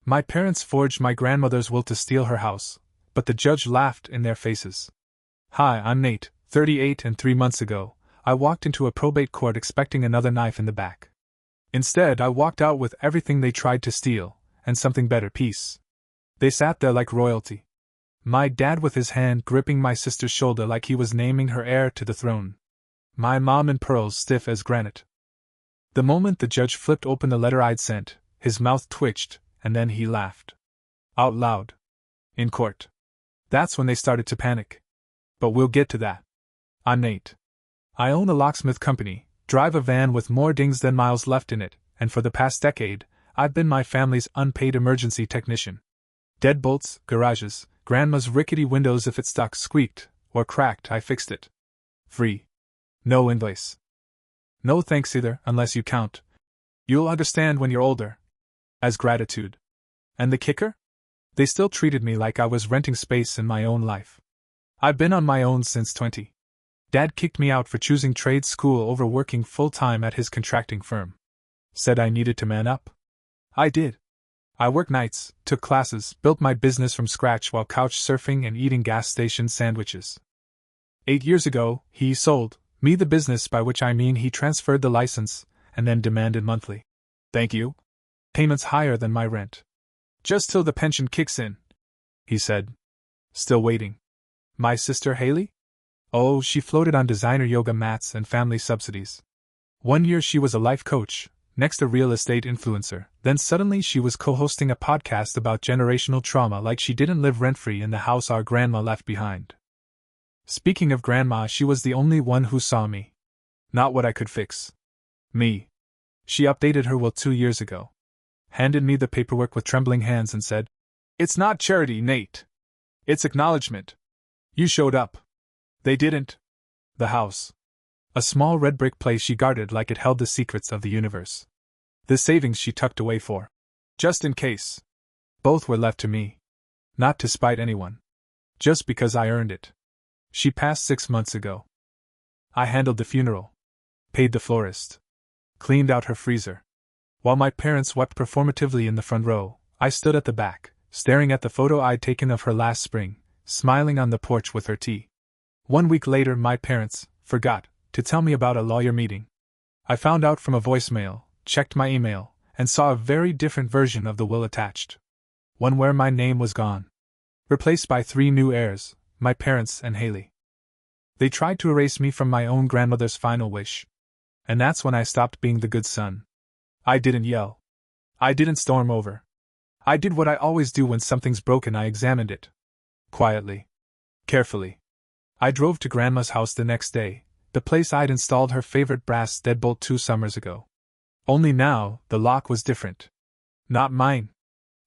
My parents forged my grandmother's will to steal her house, but the judge laughed in their faces. Hi, I'm Nate, 38, and 3 months ago, I walked into a probate court expecting another knife in the back. Instead, I walked out with everything they tried to steal, and something better, peace. They sat there like royalty. My dad with his hand gripping my sister's shoulder like he was naming her heir to the throne. My mom in pearls stiff as granite. The moment the judge flipped open the letter I'd sent, his mouth twitched, and then he laughed. Out loud. In court. That's when they started to panic. But we'll get to that. I'm Nate. I own a locksmith company, drive a van with more dings than miles left in it, and for the past decade, I've been my family's unpaid emergency technician. Deadbolts, garages, grandma's rickety windows, if it stuck, squeaked, or cracked, I fixed it. Free. No invoice. No thanks either, unless you count. You'll understand when you're older. As gratitude. And the kicker? They still treated me like I was renting space in my own life. I've been on my own since 20. Dad kicked me out for choosing trade school over working full-time at his contracting firm. Said I needed to man up. I did. I worked nights, took classes, built my business from scratch while couch surfing and eating gas station sandwiches. 8 years ago, he sold me the business, by which I mean he transferred the license, and then demanded monthly. Thank you. Payments higher than my rent. Just till the pension kicks in, he said. Still waiting. My sister Haley? Oh, she floated on designer yoga mats and family subsidies. 1 year she was a life coach, next a real estate influencer, then suddenly she was co-hosting a podcast about generational trauma like she didn't live rent-free in the house our grandma left behind. Speaking of grandma, she was the only one who saw me. Not what I could fix. Me. She updated her will 2 years ago. Handed me the paperwork with trembling hands and said, "It's not charity, Nate. It's acknowledgement. You showed up." They didn't. The house. A small red brick place she guarded like it held the secrets of the universe. The savings she tucked away for. Just in case. Both were left to me. Not to spite anyone. Just because I earned it. She passed 6 months ago. I handled the funeral. Paid the florist. Cleaned out her freezer. While my parents wept performatively in the front row, I stood at the back, staring at the photo I'd taken of her last spring, smiling on the porch with her tea. 1 week later, my parents forgot to tell me about a lawyer meeting. I found out from a voicemail, checked my email, and saw a very different version of the will attached. One where my name was gone. Replaced by 3 new heirs, my parents and Haley. They tried to erase me from my own grandmother's final wish. And that's when I stopped being the good son. I didn't yell. I didn't storm over. I did what I always do when something's broken. I examined it. Quietly. Carefully. I drove to Grandma's house the next day, the place I'd installed her favorite brass deadbolt 2 summers ago. Only now, the lock was different. Not mine.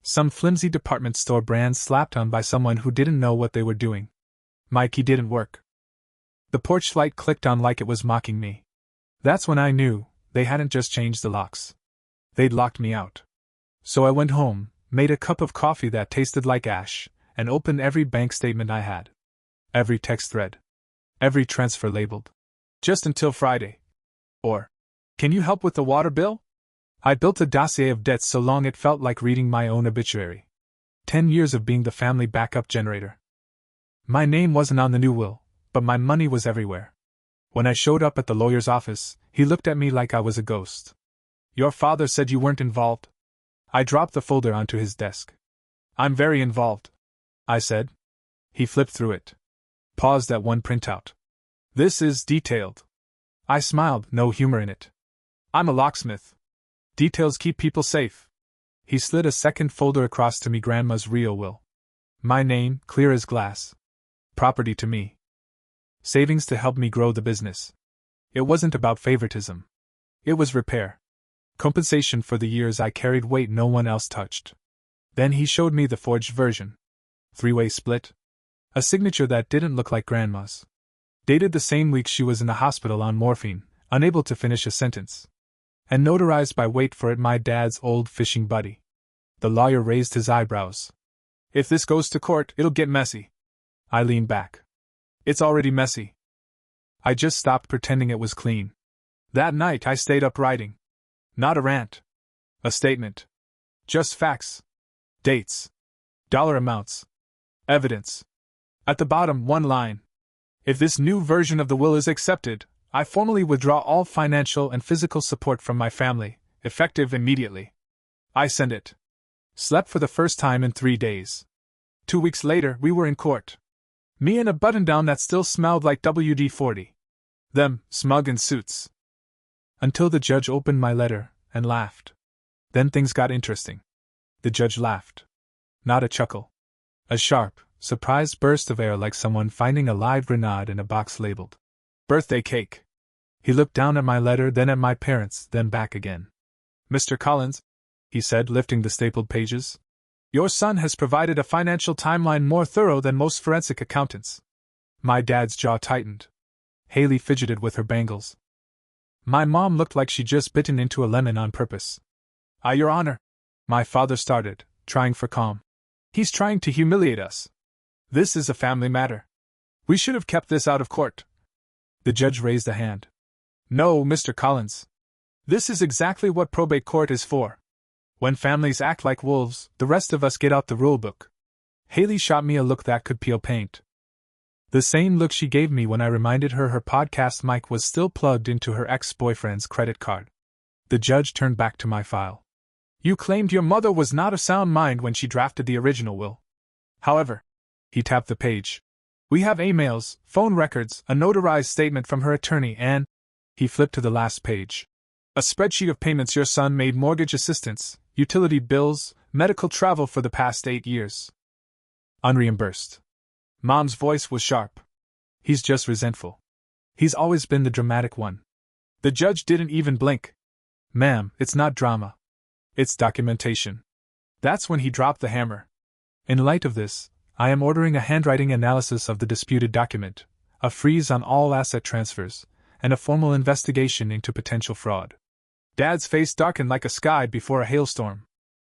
Some flimsy department store brand slapped on by someone who didn't know what they were doing. My key didn't work. The porch light clicked on like it was mocking me. That's when I knew they hadn't just changed the locks. They'd locked me out. So I went home, made a cup of coffee that tasted like ash, and opened every bank statement I had. Every text thread. Every transfer labeled. Just until Friday. Or, "Can you help with the water bill?" I built a dossier of debts so long it felt like reading my own obituary. 10 years of being the family backup generator. My name wasn't on the new will, but my money was everywhere. When I showed up at the lawyer's office, he looked at me like I was a ghost. "Your father said you weren't involved?" I dropped the folder onto his desk. "I'm very involved," I said. He flipped through it. Paused at one printout. "This is detailed." I smiled, no humor in it. "I'm a locksmith. Details keep people safe." He slid a second folder across to me. Grandma's real will. My name, clear as glass. Property to me. Savings to help me grow the business. It wasn't about favoritism. It was repair. Compensation for the years I carried weight no one else touched. Then he showed me the forged version. 3-way split. A signature that didn't look like Grandma's. Dated the same week she was in the hospital on morphine, unable to finish a sentence. And notarized by, wait for it, my dad's old fishing buddy. The lawyer raised his eyebrows. "If this goes to court, it'll get messy." I leaned back. "It's already messy." I just stopped pretending it was clean. That night I stayed up writing. Not a rant. A statement. Just facts. Dates. Dollar amounts. Evidence. At the bottom, one line. If this new version of the will is accepted, I formally withdraw all financial and physical support from my family, effective immediately. I send it. Slept for the first time in 3 days. 2 weeks later, we were in court. Me in a button-down that still smelled like WD-40. Them, smug in suits. Until the judge opened my letter and laughed. Then things got interesting. The judge laughed. Not a chuckle. A sharp, surprised burst of air like someone finding a live grenade in a box labeled birthday cake. He looked down at my letter, then at my parents, then back again. Mr. Collins, he said, lifting the stapled pages, your son has provided a financial timeline more thorough than most forensic accountants. My dad's jaw tightened. Haley fidgeted with her bangles. My mom looked like she'd just bitten into a lemon on purpose. Your Honor, my father started, trying for calm. He's trying to humiliate us. This is a family matter. We should have kept this out of court. The judge raised a hand. No, Mr. Collins. This is exactly what probate court is for. When families act like wolves, the rest of us get out the rulebook. Haley shot me a look that could peel paint. The same look she gave me when I reminded her podcast mic was still plugged into her ex-boyfriend's credit card. The judge turned back to my file. You claimed your mother was not of sound mind when she drafted the original will. However, he tapped the page. We have emails, phone records, a notarized statement from her attorney, and he flipped to the last page. A spreadsheet of payments your son made, mortgage assistance, utility bills, medical travel for the past 8 years. Unreimbursed. Mom's voice was sharp. He's just resentful. He's always been the dramatic one. The judge didn't even blink. Ma'am, it's not drama. It's documentation. That's when he dropped the hammer. In light of this, I am ordering a handwriting analysis of the disputed document, a freeze on all asset transfers, and a formal investigation into potential fraud. Dad's face darkened like a sky before a hailstorm.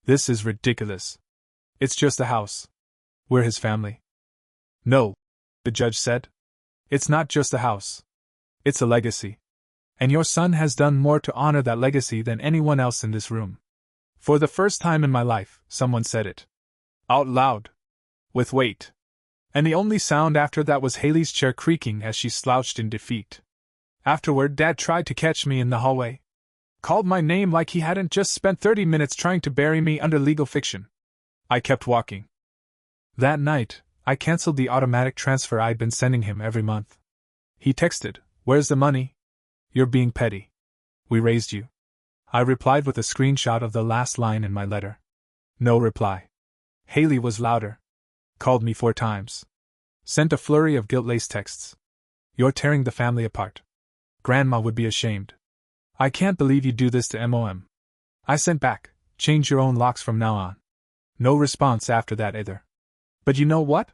This is ridiculous. It's just a house. We're his family. No, the judge said. It's not just a house. It's a legacy. And your son has done more to honor that legacy than anyone else in this room. For the first time in my life, someone said it. Out loud. With weight. And the only sound after that was Haley's chair creaking as she slouched in defeat. Afterward, Dad tried to catch me in the hallway. Called my name like he hadn't just spent 30 minutes trying to bury me under legal fiction. I kept walking. That night, I canceled the automatic transfer I'd been sending him every month. He texted, "Where's the money? You're being petty. We raised you." I replied with a screenshot of the last line in my letter. No reply. Haley was louder. Called me 4 times. Sent a flurry of guilt-laced texts. You're tearing the family apart. Grandma would be ashamed. I can't believe you do this to Mom. I sent back, change your own locks from now on. No response after that either. But you know what?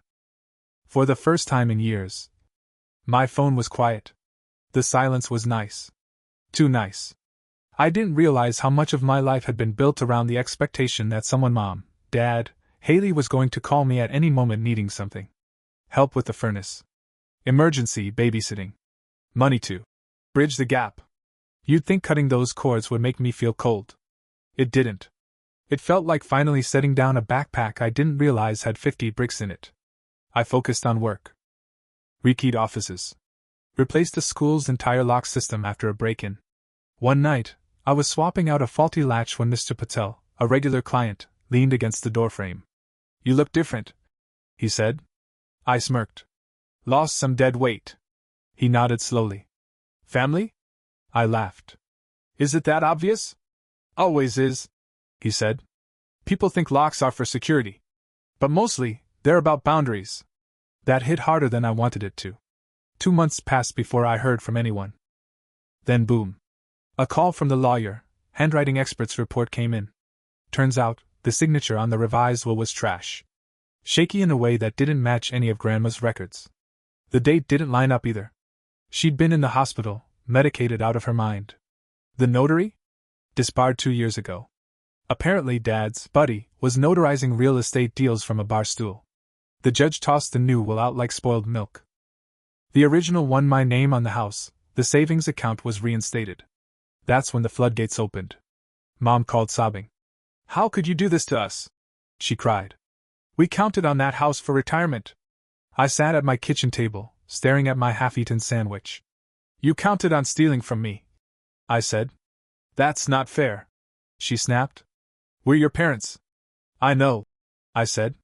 For the first time in years, my phone was quiet. The silence was nice. Too nice. I didn't realize how much of my life had been built around the expectation that someone, Mom, Dad, Haley, was going to call me at any moment needing something. Help with the furnace. Emergency babysitting. Money to bridge the gap. You'd think cutting those cords would make me feel cold. It didn't. It felt like finally setting down a backpack I didn't realize had 50 bricks in it. I focused on work. Rekeyed offices. Replaced the school's entire lock system after a break-in. One night, I was swapping out a faulty latch when Mr. Patel, a regular client, leaned against the doorframe. You look different, he said. I smirked. Lost some dead weight. He nodded slowly. Family? I laughed. Is it that obvious? Always is, he said. People think locks are for security. But mostly, they're about boundaries. That hit harder than I wanted it to. 2 months passed before I heard from anyone. Then boom. A call from the lawyer. Handwriting expert's report came in. Turns out, the signature on the revised will was trash. Shaky in a way that didn't match any of Grandma's records. The date didn't line up either. She'd been in the hospital, medicated out of her mind. The notary? Disbarred 2 years ago. Apparently Dad's buddy was notarizing real estate deals from a bar stool. The judge tossed the new will out like spoiled milk. The original one, my name on the house, the savings account, was reinstated. That's when the floodgates opened. Mom called sobbing. How could you do this to us? she cried. We counted on that house for retirement. I sat at my kitchen table, staring at my half-eaten sandwich. You counted on stealing from me, I said. That's not fair, she snapped. We're your parents. I know, I said.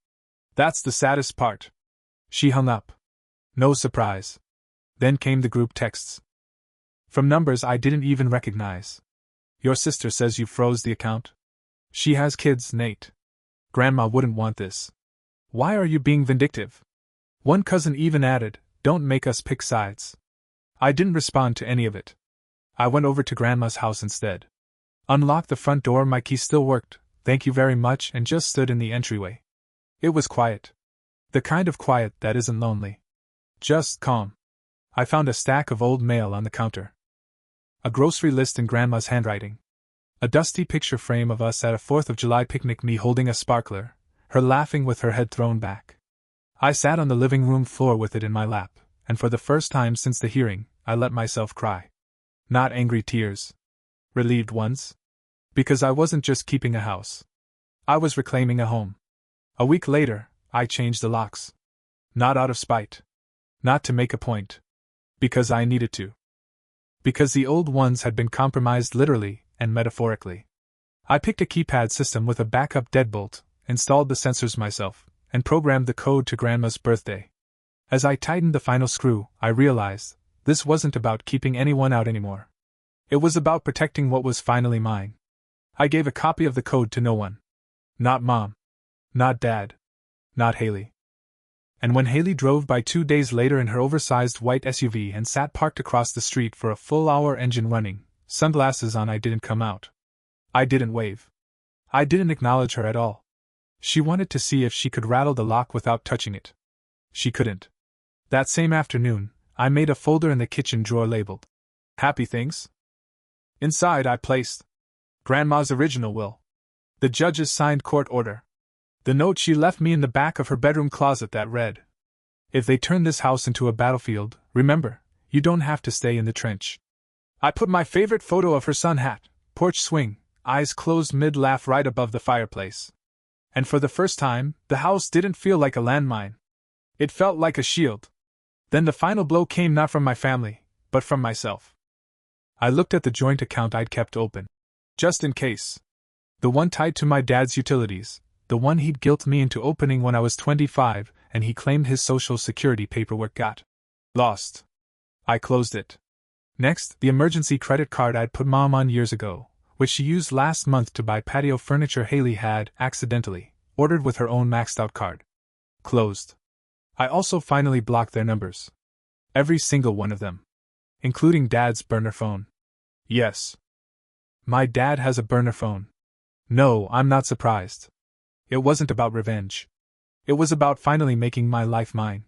That's the saddest part. She hung up. No surprise. Then came the group texts. From numbers I didn't even recognize. Your sister says you froze the account. She has kids, Nate. Grandma wouldn't want this. Why are you being vindictive? One cousin even added, don't make us pick sides. I didn't respond to any of it. I went over to Grandma's house instead. Unlocked the front door, my key still worked, thank you very much, and just stood in the entryway. It was quiet. The kind of quiet that isn't lonely. Just calm. I found a stack of old mail on the counter. A grocery list in Grandma's handwriting. A dusty picture frame of us at a 4th of July picnic, me holding a sparkler, her laughing with her head thrown back. I sat on the living room floor with it in my lap, and for the first time since the hearing, I let myself cry. Not angry tears. Relieved ones. Because I wasn't just keeping a house. I was reclaiming a home. A week later, I changed the locks. Not out of spite. Not to make a point. Because I needed to. Because the old ones had been compromised literally and metaphorically. I picked a keypad system with a backup deadbolt, installed the sensors myself, and programmed the code to Grandma's birthday. As I tightened the final screw, I realized this wasn't about keeping anyone out anymore. It was about protecting what was finally mine. I gave a copy of the code to no one. Not Mom. Not Dad. Not Haley. And when Haley drove by 2 days later in her oversized white SUV and sat parked across the street for a full hour, engine running, sunglasses on, I didn't come out. I didn't wave. I didn't acknowledge her at all. She wanted to see if she could rattle the lock without touching it. She couldn't. That same afternoon, I made a folder in the kitchen drawer labeled Happy Things. Inside I placed Grandma's original will. The judge's signed court order. The note she left me in the back of her bedroom closet that read, if they turn this house into a battlefield, remember, you don't have to stay in the trench. I put my favorite photo of her sun hat, porch swing, eyes closed mid-laugh right above the fireplace. And for the first time, the house didn't feel like a landmine. It felt like a shield. Then the final blow came not from my family, but from myself. I looked at the joint account I'd kept open. Just in case. The one tied to my dad's utilities, the one he'd guilt me into opening when I was 25, and he claimed his Social Security paperwork got lost. I closed it. Next, the emergency credit card I'd put Mom on years ago, which she used last month to buy patio furniture Haley had, accidentally, ordered with her own maxed-out card. Closed. I also finally blocked their numbers. Every single one of them. Including Dad's burner phone. Yes. My dad has a burner phone. No, I'm not surprised. It wasn't about revenge. It was about finally making my life mine.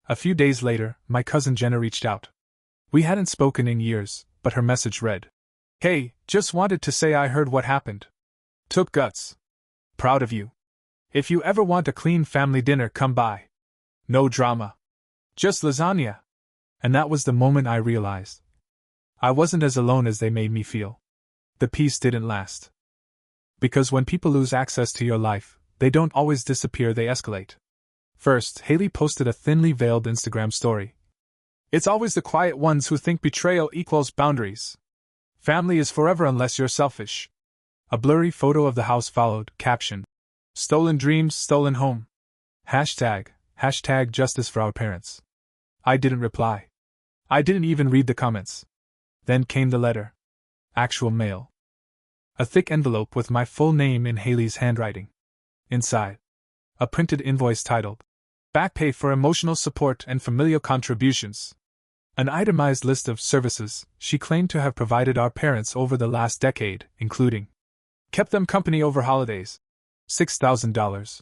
A few days later, my cousin Jenna reached out. We hadn't spoken in years, but her message read, hey, just wanted to say I heard what happened. Took guts. Proud of you. If you ever want a clean family dinner, come by. No drama. Just lasagna. And that was the moment I realized I wasn't as alone as they made me feel. The peace didn't last. Because when people lose access to your life, they don't always disappear, they escalate. First, Haley posted a thinly veiled Instagram story. It's always the quiet ones who think betrayal equals boundaries. Family is forever unless you're selfish. A blurry photo of the house followed, caption. Stolen dreams, stolen home. Hashtag justice for our parents. I didn't reply. I didn't even read the comments. Then came the letter. Actual mail. A thick envelope with my full name in Haley's handwriting. Inside, a printed invoice titled, Back pay for emotional support and familial contributions. An itemized list of services she claimed to have provided our parents over the last decade, including kept them company over holidays, $6,000.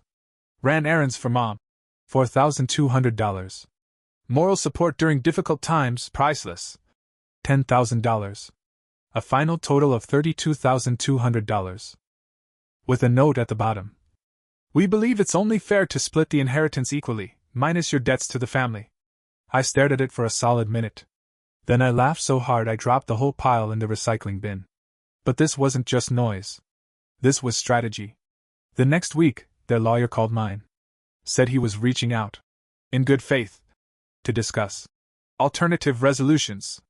Ran errands for Mom, $4,200. Moral support during difficult times, priceless, $10,000. A final total of $32,200. With a note at the bottom. We believe it's only fair to split the inheritance equally, minus your debts to the family. I stared at it for a solid minute. Then I laughed so hard I dropped the whole pile in the recycling bin. But this wasn't just noise. This was strategy. The next week, Their lawyer called mine. Said he was reaching out, in good faith, to discuss alternative resolutions.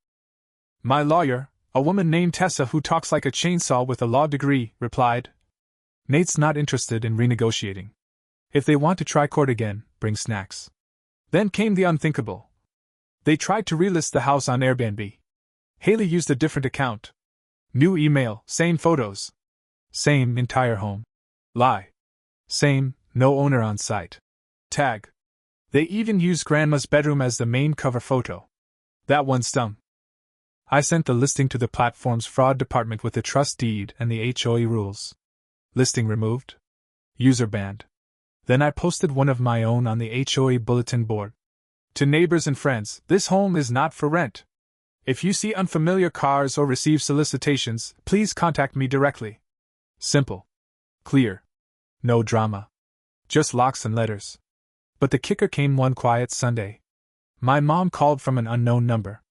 My lawyer, a woman named Tessa who talks like a chainsaw with a law degree, replied, Nate's not interested in renegotiating. If they want to try court again, bring snacks. Then came the unthinkable. They tried to relist the house on Airbnb. Haley used a different account. New email, same photos. Same entire home. Lie. Same, no owner on site. Tag. They even used Grandma's bedroom as the main cover photo. That one stung. I sent the listing to the platform's fraud department with the trust deed and the HOA rules. Listing removed. User banned. Then I posted one of my own on the HOA bulletin board. To neighbors and friends, this home is not for rent. If you see unfamiliar cars or receive solicitations, please contact me directly. Simple. Clear. No drama. Just locks and letters. But the kicker came one quiet Sunday. My mom called from an unknown number.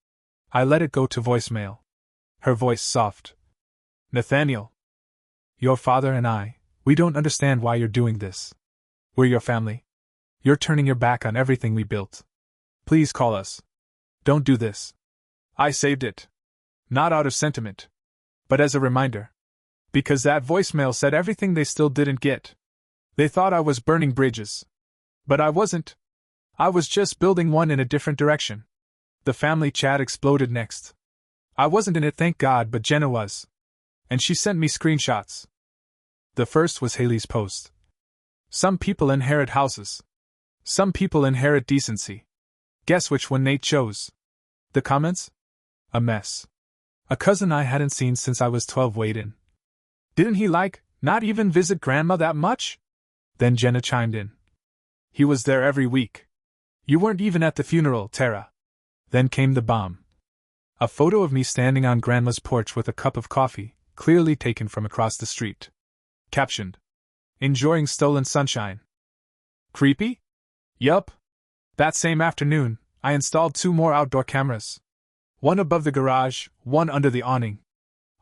I let it go to voicemail. Her voice soft. Nathaniel. Your father and I, we don't understand why you're doing this. We're your family. You're turning your back on everything we built. Please call us. Don't do this. I saved it. Not out of sentiment. But as a reminder. Because that voicemail said everything they still didn't get. They thought I was burning bridges. But I wasn't. I was just building one in a different direction. The family chat exploded next. I wasn't in it, thank God, but Jenna was. And she sent me screenshots. The first was Haley's post. Some people inherit houses. Some people inherit decency. Guess which one Nate chose? The comments? A mess. A cousin I hadn't seen since I was 12 weighed in. Didn't he not even visit Grandma that much? Then Jenna chimed in. He was there every week. You weren't even at the funeral, Tara. Then came the bomb. A photo of me standing on Grandma's porch with a cup of coffee, clearly taken from across the street. Captioned. Enjoying stolen sunshine. Creepy? Yup. That same afternoon, I installed 2 more outdoor cameras. One above the garage, one under the awning.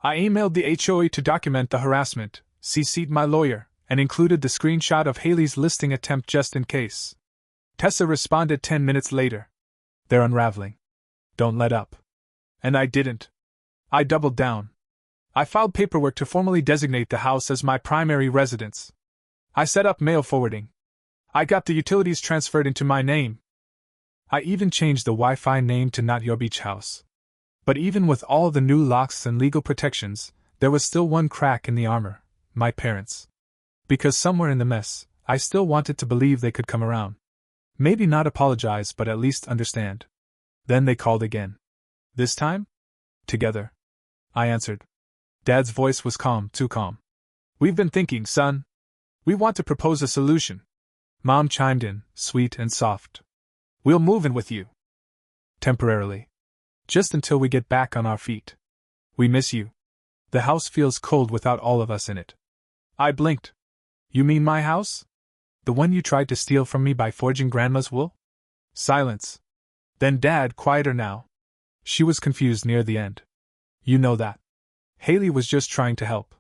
I emailed the HOA to document the harassment, CC'd my lawyer, and included the screenshot of Haley's listing attempt just in case. Tessa responded 10 minutes later. They're unraveling. Don't let up. And I didn't. I doubled down. I filed paperwork to formally designate the house as my primary residence. I set up mail forwarding. I got the utilities transferred into my name. I even changed the Wi-Fi name to Not Your Beach House. But even with all the new locks and legal protections, there was still one crack in the armor: my parents. Because somewhere in the mess, I still wanted to believe they could come around. Maybe not apologize, but at least understand. Then they called again. This time? Together. I answered. Dad's voice was calm, too calm. We've been thinking, son. We want to propose a solution. Mom chimed in, sweet and soft. We'll move in with you. Temporarily. Just until we get back on our feet. We miss you. The house feels cold without all of us in it. I blinked. You mean my house? The one you tried to steal from me by forging Grandma's will? Silence. Then Dad, quieter now. She was confused near the end. You know that. Haley was just trying to help.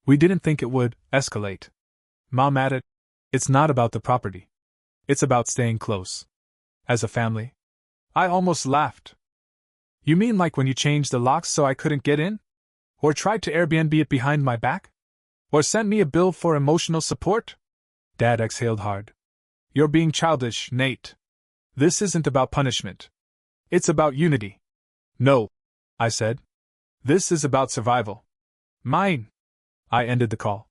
We didn't think it would escalate. Mom added, it's not about the property. It's about staying close. As a family. I almost laughed. You mean like when you changed the locks so I couldn't get in? Or tried to Airbnb it behind my back? Or sent me a bill for emotional support? Dad exhaled hard. You're being childish, Nate. This isn't about punishment. It's about unity. No, I said. This is about survival. Mine. I ended the call.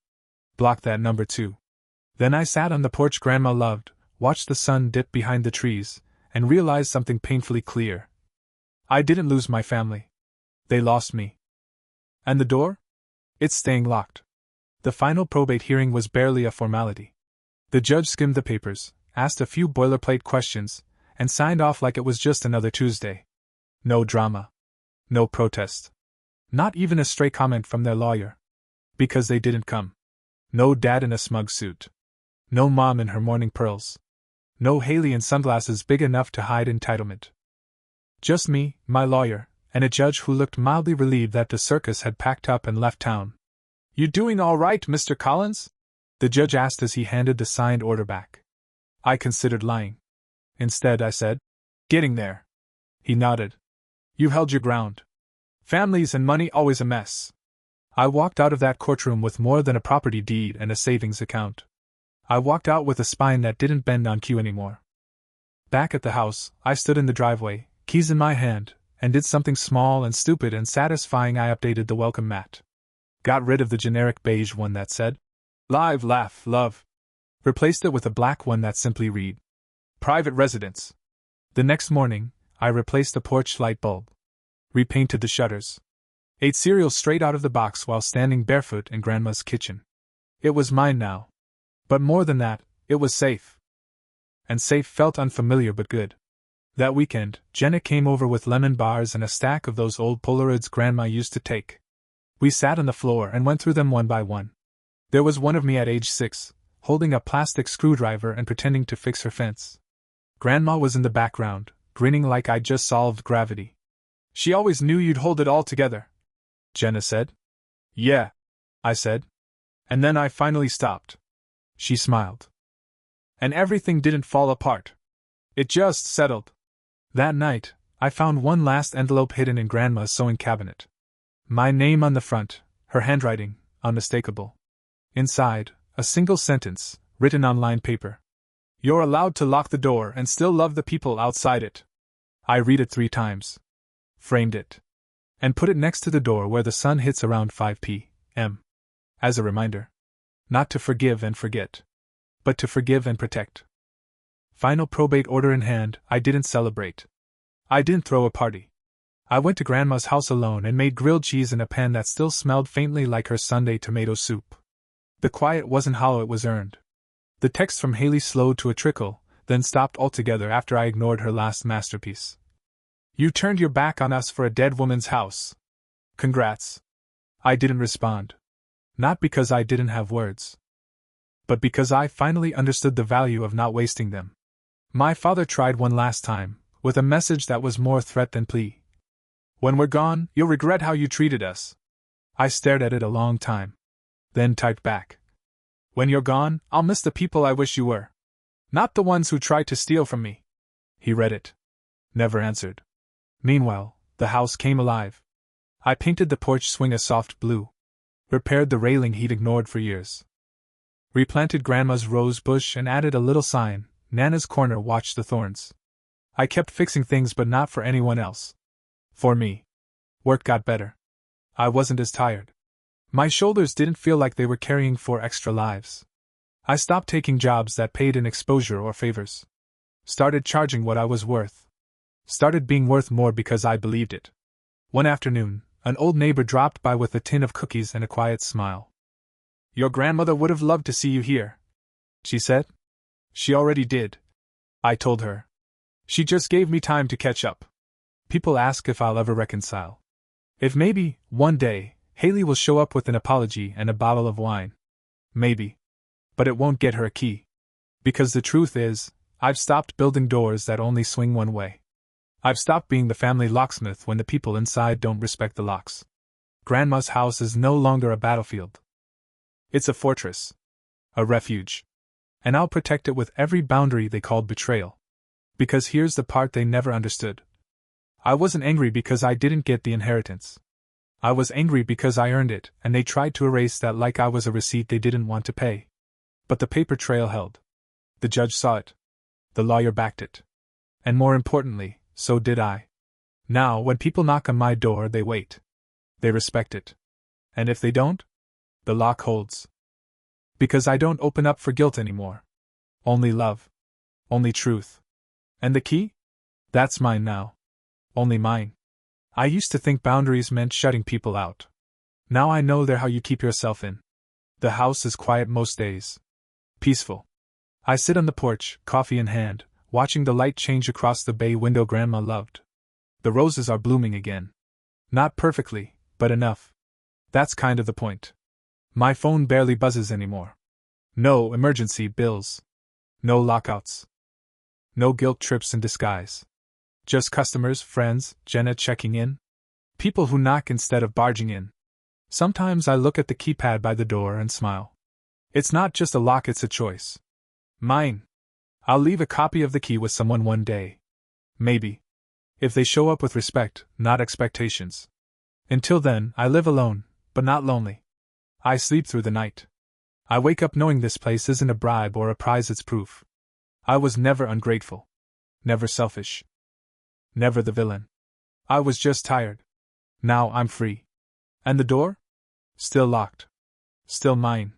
Block that number too. Then I sat on the porch Grandma loved, watched the sun dip behind the trees, and realized something painfully clear. I didn't lose my family. They lost me. And the door? It's staying locked. The final probate hearing was barely a formality. The judge skimmed the papers, asked a few boilerplate questions, and signed off like it was just another Tuesday. No drama. No protest. Not even a stray comment from their lawyer. Because they didn't come. No dad in a smug suit. No mom in her morning pearls. No Haley in sunglasses big enough to hide entitlement. Just me, my lawyer, and a judge who looked mildly relieved that the circus had packed up and left town. You doing all right, Mr. Collins? The judge asked as he handed the signed order back. I considered lying. Instead, I said, "Getting there." He nodded. "You've held your ground. Families and money always a mess." I walked out of that courtroom with more than a property deed and a savings account. I walked out with a spine that didn't bend on cue anymore. Back at the house, I stood in the driveway, keys in my hand, and did something small and stupid and satisfying. I updated the welcome mat. Got rid of the generic beige one that said, "Live, laugh, love." Replaced it with a black one that simply read, "Private residence." The next morning, I replaced the porch light bulb. Repainted the shutters. Ate cereal straight out of the box while standing barefoot in Grandma's kitchen. It was mine now. But more than that, it was safe. And safe felt unfamiliar but good. That weekend, Jenna came over with lemon bars and a stack of those old Polaroids Grandma used to take. We sat on the floor and went through them one by one. There was one of me at age 6, holding a plastic screwdriver and pretending to fix her fence. Grandma was in the background, grinning like I'd just solved gravity. "She always knew you'd hold it all together," Jenna said. "Yeah," I said. "And then I finally stopped." She smiled. "And everything didn't fall apart. It just settled." That night, I found one last envelope hidden in Grandma's sewing cabinet. My name on the front, her handwriting, unmistakable. Inside, a single sentence, written on lined paper. "You're allowed to lock the door and still love the people outside it." I read it 3 times. Framed it. And put it next to the door where the sun hits around 5 p.m. As a reminder. Not to forgive and forget. But to forgive and protect. Final probate order in hand, I didn't celebrate. I didn't throw a party. I went to Grandma's house alone and made grilled cheese in a pan that still smelled faintly like her Sunday tomato soup. The quiet wasn't hollow, it was earned. The text from Haley slowed to a trickle, then stopped altogether after I ignored her last masterpiece. "You turned your back on us for a dead woman's house. Congrats." I didn't respond. Not because I didn't have words. But because I finally understood the value of not wasting them. My father tried one last time, with a message that was more threat than plea. "When we're gone, you'll regret how you treated us." I stared at it a long time. Then typed back. "When you're gone, I'll miss the people I wish you were. Not the ones who tried to steal from me." He read it. Never answered. Meanwhile, the house came alive. I painted the porch swing a soft blue. Repaired the railing he'd ignored for years. Replanted Grandma's rose bush and added a little sign, "Nana's Corner, watch the thorns." I kept fixing things, but not for anyone else. For me. Work got better. I wasn't as tired. My shoulders didn't feel like they were carrying 4 extra lives. I stopped taking jobs that paid in exposure or favors. Started charging what I was worth. Started being worth more because I believed it. One afternoon, an old neighbor dropped by with a tin of cookies and a quiet smile. "Your grandmother would have loved to see you here," she said. "She already did," I told her. "She just gave me time to catch up." People ask if I'll ever reconcile. If maybe, one day, Haley will show up with an apology and a bottle of wine. Maybe. But it won't get her a key. Because the truth is, I've stopped building doors that only swing one way. I've stopped being the family locksmith when the people inside don't respect the locks. Grandma's house is no longer a battlefield. It's a fortress. A refuge. And I'll protect it with every boundary they called betrayal. Because here's the part they never understood. I wasn't angry because I didn't get the inheritance. I was angry because I earned it, and they tried to erase that like I was a receipt they didn't want to pay. But the paper trail held. The judge saw it. The lawyer backed it. And more importantly, so did I. Now, when people knock on my door, they wait. They respect it. And if they don't, the lock holds. Because I don't open up for guilt anymore. Only love. Only truth. And the key? That's mine now. Only mine. I used to think boundaries meant shutting people out. Now I know they're how you keep yourself in. The house is quiet most days. Peaceful. I sit on the porch, coffee in hand, watching the light change across the bay window Grandma loved. The roses are blooming again. Not perfectly, but enough. That's kind of the point. My phone barely buzzes anymore. No emergency bills. No lockouts. No guilt trips in disguise. Just customers, friends, Jenna checking in. People who knock instead of barging in. Sometimes I look at the keypad by the door and smile. It's not just a lock, it's a choice. Mine. I'll leave a copy of the key with someone one day. Maybe. If they show up with respect, not expectations. Until then, I live alone, but not lonely. I sleep through the night. I wake up knowing this place isn't a bribe or a prize, it's proof. I was never ungrateful. Never selfish. Never the villain. I was just tired. Now I'm free. And the door? Still locked. Still mine.